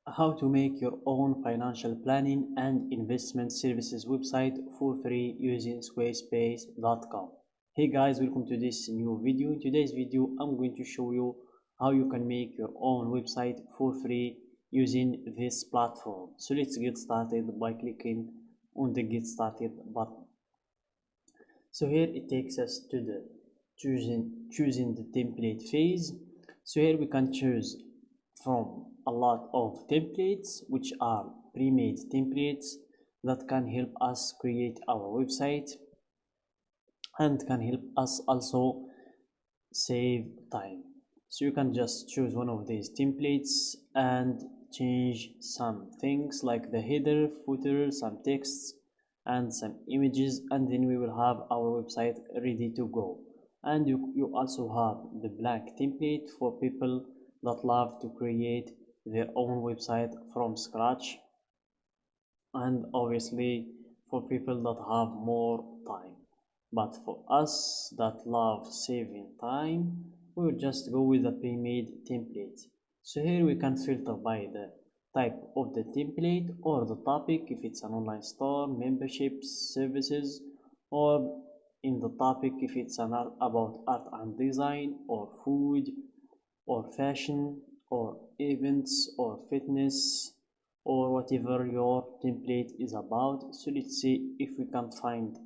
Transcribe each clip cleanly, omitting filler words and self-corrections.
How to make your own financial planning and investment services website for free using squarespace.com. Hey guys, welcome to this new video. In today's video I'm going to show you how you can make your own website for free using this platform. So let's get started by clicking on the get started button. So here it takes us to the choosing the template phase. So here we can choose from a lot of templates, which are pre-made templates that can help us create our website and can help us also save time. So you can just choose one of these templates and change some things like the header, footer, some texts and some images, and then we will have our website ready to go. And you also have the blank template for people that love to create their own website from scratch, and obviously for people that have more time. But for us that love saving time, we will just go with the pre-made template. So here we can filter by the type of the template or the topic, if it's an online store, memberships, services, or in the topic if it's about art and design or food or fashion or events or fitness or whatever your template is about. So let's see if we can find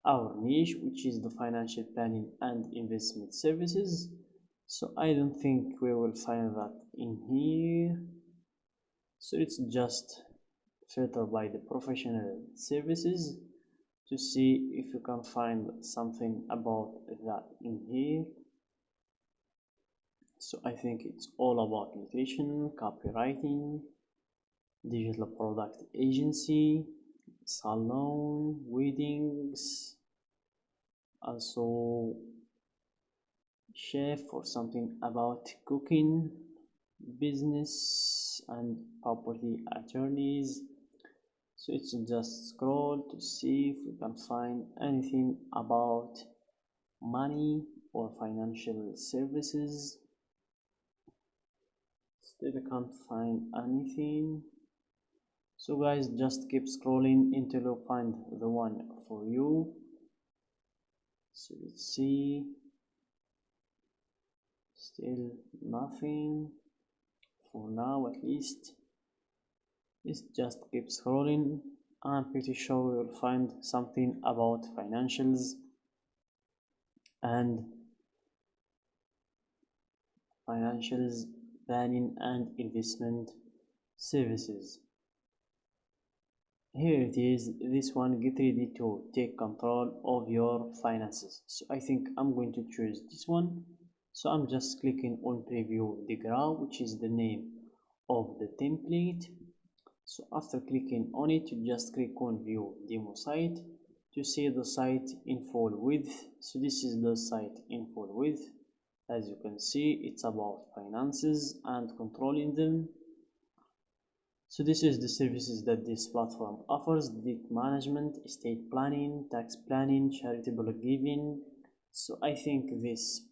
our niche, which is the financial planning and investment services. So I don't think we will find that in here. So let's just filter by the professional services to see if you can find something about that in here. So I think it's all about nutrition, copywriting, digital product agency, salon, weddings, also chef or something about cooking, business and property attorneys. So it's just scroll to see if we can find anything about money or financial services. Still can't find anything. So guys, just keep scrolling until you find the one for you. So let's see. Still nothing for now, at least. Let's just keep scrolling. I'm pretty sure you'll find something about financials and planning and investment services. Here it is, this one, get ready to take control of your finances. So I think I'm going to choose this one. So I'm just clicking on preview diagram, which is the name of the template. So after clicking on it, you just click on view demo site to see the site in full width. So this is the site in full width. As you can see, it's about finances and controlling them. So this is the services that this platform offers: debt management, estate planning, tax planning, charitable giving. So I think this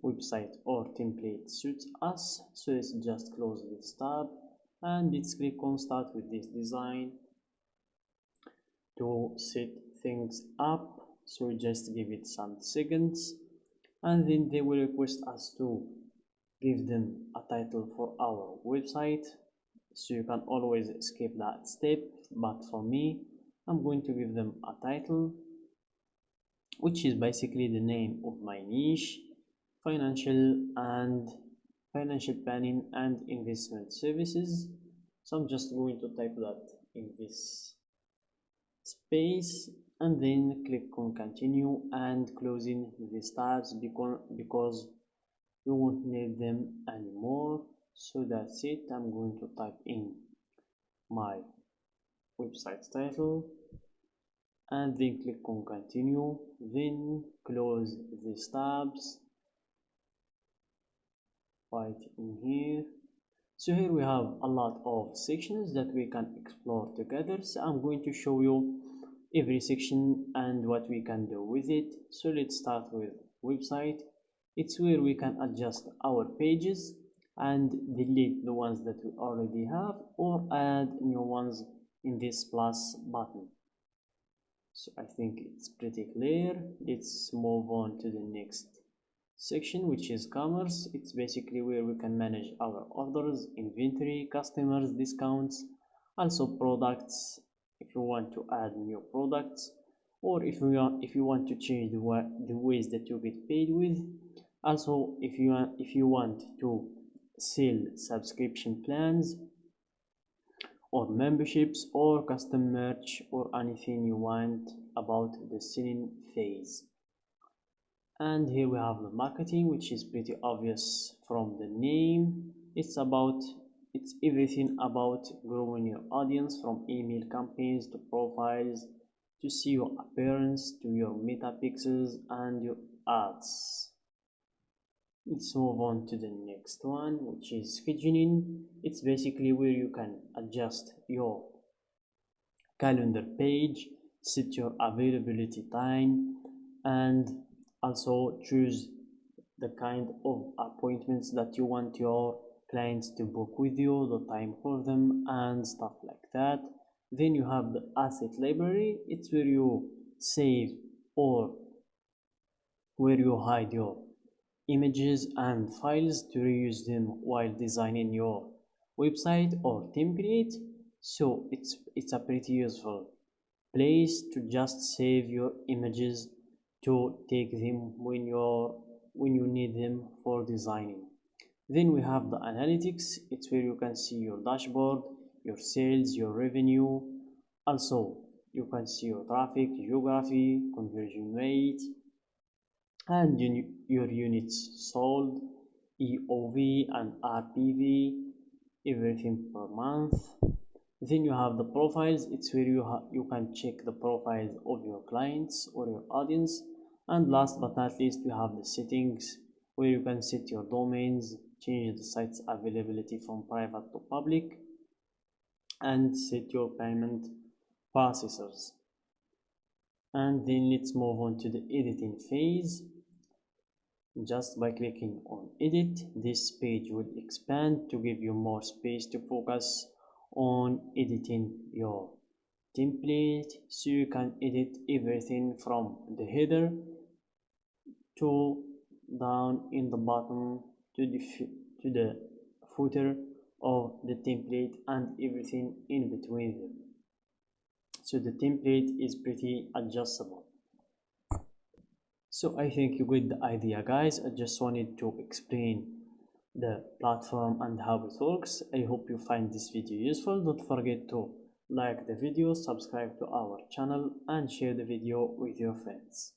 website or template suits us. So let's just close this tab and let's click on start with this design to set things up. So just give it some seconds and then they will request us to give them a title for our website. So you can always skip that step, but for me I'm going to give them a title which is basically the name of my niche: financial planning and investment services. So I'm just going to type that in this space and then click on continue and closing these tabs because you won't need them anymore. So that's it. I'm going to type in my website title and then click on continue, then close these tabs right in here. So here we have a lot of sections that we can explore together. So I'm going to show you every section and what we can do with it. So let's start with website. It's where we can adjust our pages and delete the ones that we already have or add new ones in this plus button. So I think it's pretty clear. Let's move on to the next section, which is commerce. It's basically where we can manage our orders, inventory, customers, discounts, also products if you want to add new products, or if you want to change the ways that you get paid with. Also if you want to sell subscription plans or memberships or custom merch or anything you want about the selling phase. And here we have the marketing, which is pretty obvious from the name. It's everything about growing your audience, from email campaigns to profiles to SEO appearance to your meta pixels and your ads. Let's move on to the next one, which is scheduling. It's basically where you can adjust your calendar page, set your availability time, and also choose the kind of appointments that you want your clients to book with you, the time for them, and stuff like that. Then you have the asset library. It's where you save or where you hide your images and files to reuse them while designing your website or template. So it's a pretty useful place to just save your images to take them when you need them for designing. Then we have the analytics. It's where you can see your dashboard, your sales, your revenue. Also you can see your traffic, geography, conversion rate, and your units sold, EOV and RPV, everything per month. Then you have the profiles. It's where you can check the profiles of your clients or your audience. And last but not least, we have the settings, where you can set your domains, change the site's availability from private to public, and set your payment processors. And then let's move on to the editing phase. Just by clicking on edit, this page will expand to give you more space to focus on editing your template. So you can edit everything from the header to down in the bottom to the footer of the template and everything in between them. So the template is pretty adjustable. So I think you get the idea, guys. I just wanted to explain the platform and how it works. I hope you find this video useful. Don't forget to like the video, subscribe to our channel, and share the video with your friends.